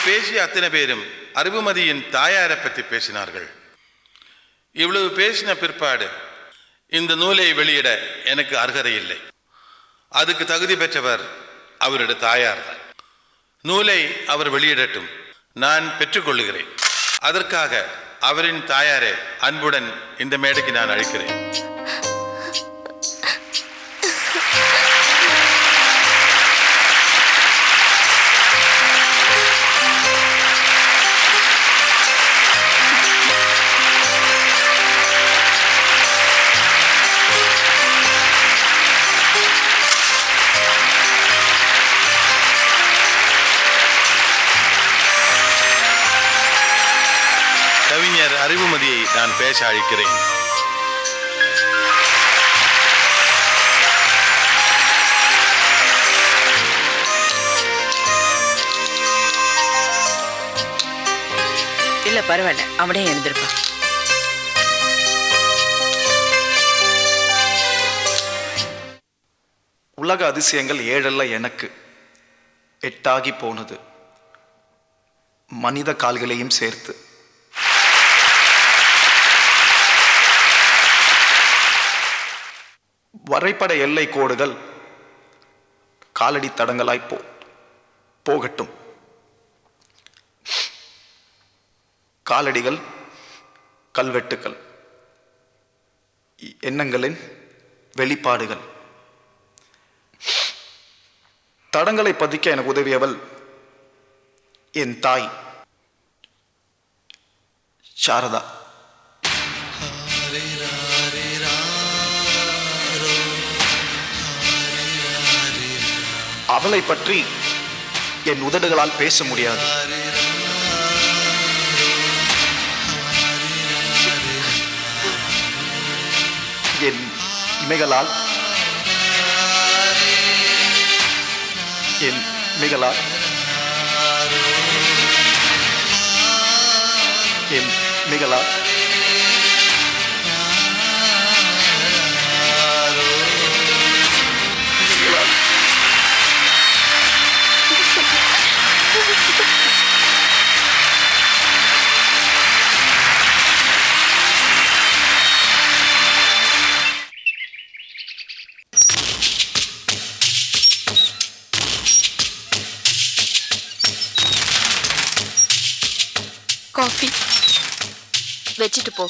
பேசிய அத்தனை பேரும் அறிவுமதியின் தாயாரை பற்றி பேசினார்கள். இவ்வளவு பேசின பிற்பாடு இந்த நூலை வெளியிட எனக்கு அருகதை இல்லை. அதுக்கு தகுதி பெற்றவர் அவருடைய தாயார் தான். நூலை அவர் வெளியிடட்டும், நான் பெற்றுக்கொள்ளுகிறேன். அதற்காக அவரின் தாயாரை அன்புடன் இந்த மேடைக்கு நான் அழைக்கிறேன். கவிஞர் அறிவுமதியை நான் பேச அழைக்கிறேன். இல்ல பரவாயில்ல, அவனே எழுந்திருப்பான். உலக அதிசயங்கள் 7 எனக்கு 8 போனது, மனித கால்களையும் சேர்த்து. வரைபட எல்லை கோடுகள் காலடி தடங்களாய் போகட்டும். காலடிகள் கல்வெட்டுக்கள், எண்ணங்களின் வெளிப்பாடுகள். தடங்களை பதிக்க எனக்கு உதவியவள் என் தாய் சாரதா. அவளை பற்றி என் உதடுகளால் பேச முடியாது. என் இமைகளால் காஃபி வச்சுட்டு போ.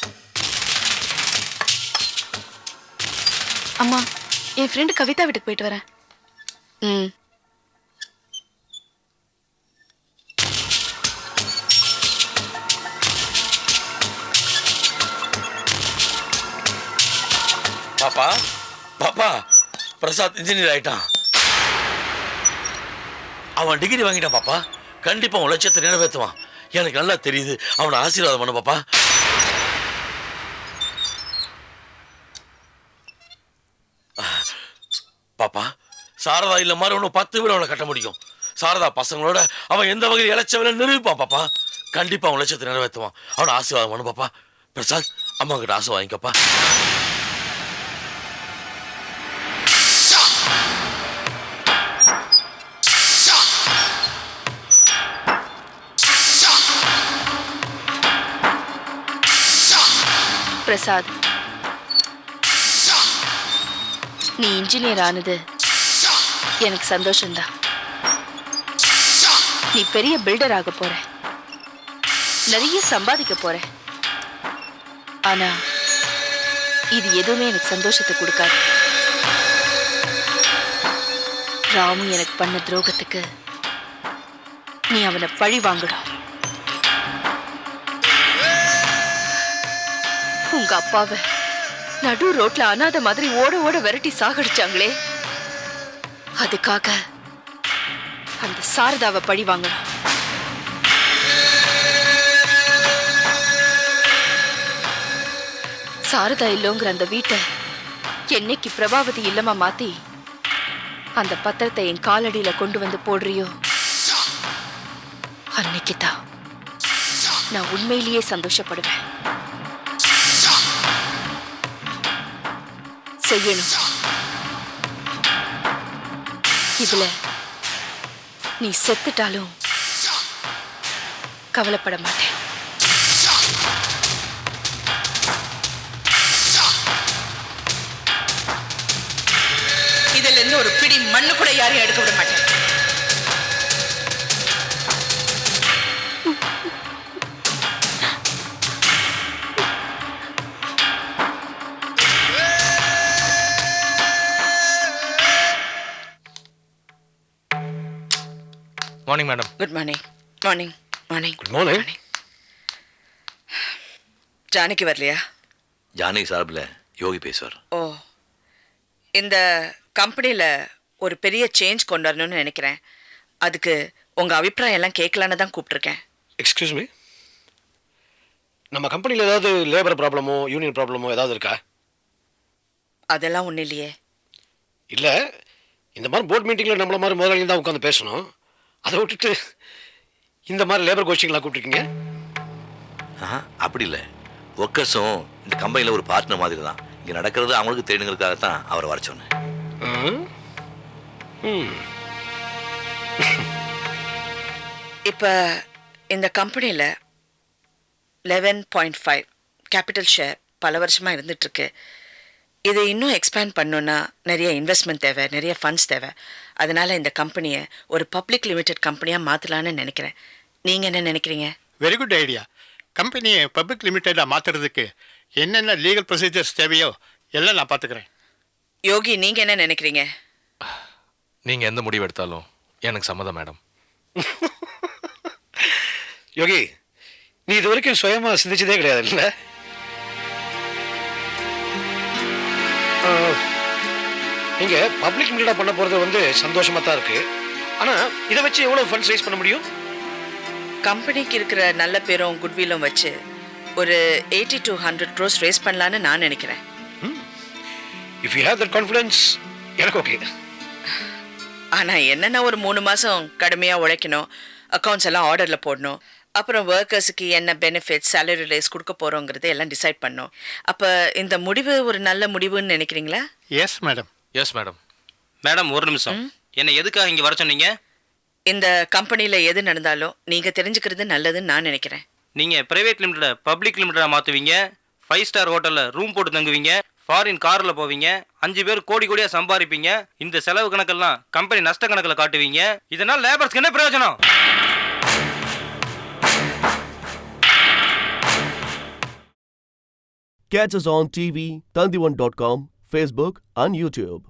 அம்மா, என் ஃப்ரெண்டு கவிதா வீட்டுக்கு போயிட்டு வரேன். பாப்பா பாப்பா, பிரசாத் இன்ஜினியர் ஆயிட்டான். அவன் டிகிரி வாங்கிட்டான் பாப்பா. கண்டிப்பா உன் லட்சியத்தை நிறைவேற்றுவான். எனக்கு நல்லா தெரியுது. அவனை ஆசீர்வாதம் பண்ண பாப்பா. பாப்பா, சாரதா இல்ல மாதிரி ஒன்னும் 10 வீடு அவனை கட்ட முடியும். சாரதா பசங்களோட அவன் எந்த வகையில் இழைச்சவனை நிரூபிப்பான் பாப்பா. கண்டிப்பா அவன் லட்சியத்தை நிறைவேற்றுவான். அவனை ஆசீர்வாதம் பண்ண பாப்பா. பிரசாத், அம்மா கிட்ட ஆசை வாங்கிக்கப்பா. பிரசாத், நீ இன்ஜினியர் ஆனது எனக்கு சந்தோஷம்தான். நீ பெரிய பில்டர் ஆக போற, நிறைய சம்பாதிக்க போற. ஆனா இது எதுவுமே எனக்கு சந்தோஷத்தை கொடுக்காது. ராமு எனக்கு பண்ண துரோகத்துக்கு நீ அவனை பழி வாங்கணும். உங்க அப்பாவை நடு ரோட்ல அனாத மாதிரி ஓட ஓட விரட்டி சாகடிச்சாங்களே, அதுக்காக அந்த சாரதாவை பழி வாங்கணும். சாரதா இல்லோங்கிற அந்த வீட்டை என்னைக்கு பிரபாவதி இல்லமா மாத்தி அந்த பத்திரத்தை என் காலடியில கொண்டு வந்து போடுறியோ, அன்னைக்குதான் நான் உண்மையிலேயே சந்தோஷப்படுவேன். செய்யணும். இதுல நீ செத்துட்டாலும் கவலைப்பட மாட்டேன். இதுல இருந்து ஒரு பிடி மண்ணு கூட யாரையும் எடுக்க விட மாட்டேன். Morning madam. Good morning. Morning morning. Good morning. Janaki வரலையா? ஜானகி சார்பில் யோகி பேசுவார். ஓ, இந்த கம்பெனியில் ஒரு பெரிய சேஞ்ச் கொண்டு வரணும்னு நினைக்கிறேன். அதுக்கு உங்கள் அபிப்பிராயம் எல்லாம் கேட்கலான்னு தான் கூப்பிட்ருக்கேன். எக்ஸ்கியூஸ் மீ, நம்ம கம்பெனியில் ஏதாவது லேபர் ப்ராப்ளமோ யூனியன் ப்ராப்ளமோ ஏதாவது இருக்கா? அதெல்லாம் ஒன்றும் இல்லையே. இல்லை, இந்த மாதிரி போர்ட் மீட்டிங்கில் நம்மள மாதிரி முதலாளி தான் உட்காந்து பேசணும். அதை விட்டுட்டு இந்த மாதிரி லேபர் கோச்சிங்லாம் கூப்பிட்ருக்கீங்க? அப்படி இல்லை, ஒர்க்கர்ஸும் இந்த கம்பெனியில் ஒரு பார்ட்னர் மாதிரி தான். இங்கே நடக்கிறது அவங்களுக்கு தெரியுங்கிறதுக்காகத்தான் அவரை வர சொன்னேன். இப்போ இந்த கம்பெனியில் 11.5 கேபிட்டல் ஷேர் பல வருஷமாக இருந்துகிட்ருக்கு. இதை இன்னும் எக்ஸ்பேண்ட் பண்ணணுன்னா நிறைய இன்வெஸ்ட்மெண்ட் தேவை, நிறைய ஃபண்ட்ஸ் தேவை. அதனால் இந்த கம்பெனியை ஒரு பப்ளிக் லிமிடெட் கம்பெனியாக மாற்றலான்னு நினைக்கிறேன். நீங்கள் என்ன நினைக்கிறீங்க? Very good idea. கம்பெனியை பப்ளிக் லிமிட்டடாக மாற்றுறதுக்கு என்னென்ன லீகல் ப்ரொசீஜர்ஸ் தேவையோ எல்லாம் நான் பார்த்துக்கிறேன். யோகி, நீங்கள் என்ன நினைக்கிறீங்க? நீங்கள் எந்த முடிவு எடுத்தாலும் எனக்கு சம்மதம் மேடம். யோகி, நீ இது வரைக்கும் சுயமாக சிந்திச்சதே கிடையாது இல்லை? நீங்கள் பப்ளிக் லிமிட்டடாக பண்ண போகிறது சந்தோஷமாக தான் இருக்குது. ஆனால் இதை வச்சு எவ்வளோ ஃபண்ட்ஸ் ரைஸ் பண்ண முடியும்? கம்பெனிக்கு இருக்கிற நல்ல பேரும் குட்வில்லும் வச்சு ஒரு 80 to 100 crores ரேஸ் பண்ணலான்னு நான் நினைக்கிறேன். If you have that confidence, எனக்கு ஓகே. ஆனால் என்னென்னா ஒரு 3 மாதம் கடுமையாக உழைக்கணும், அக்கௌண்ட்ஸ் எல்லாம் ஆர்டரில் போடணும், அப்புறம் ஒர்க்கர்ஸுக்கு என்ன பெனிஃபிட்ஸ், சேலரி ரைஸ் கொடுக்க போகிறோங்கிறது எல்லாம் டிசைட் பண்ணணும். அப்போ இந்த முடிவு ஒரு நல்ல முடிவுன்னு நினைக்கிறீங்களா? Yes madam. Yes madam. Madam, ஒரு நிமிஷம். என்னை எதுக்காக இங்கே வர சொன்னீங்க? இந்த கம்பெனியில் எது நடந்தாலும் நீங்கள் தெரிஞ்சுக்கிறது நல்லதுன்னு நான் நினைக்கிறேன். நீங்கள் ப்ரைவேட் லிமிட்டடை பப்ளிக் லிமிட்டடாக மாற்றுவீங்க, 5 ஸ்டார் ஹோட்டலில் ரூம் போட்டு தங்குவீங்க, ஃபாரின் காரில் போவீங்க, 5 பேர் கோடி கோடியாக சம்பாதிப்பீங்க. இந்த செலவு கணக்கெல்லாம் கம்பெனி நஷ்ட கணக்கில் காட்டுவீங்க. இதனால் லேபர்ஸ்க்கு என்ன பிரயோஜனம்? Catch us on TV, Tandivan.com, Facebook and YouTube.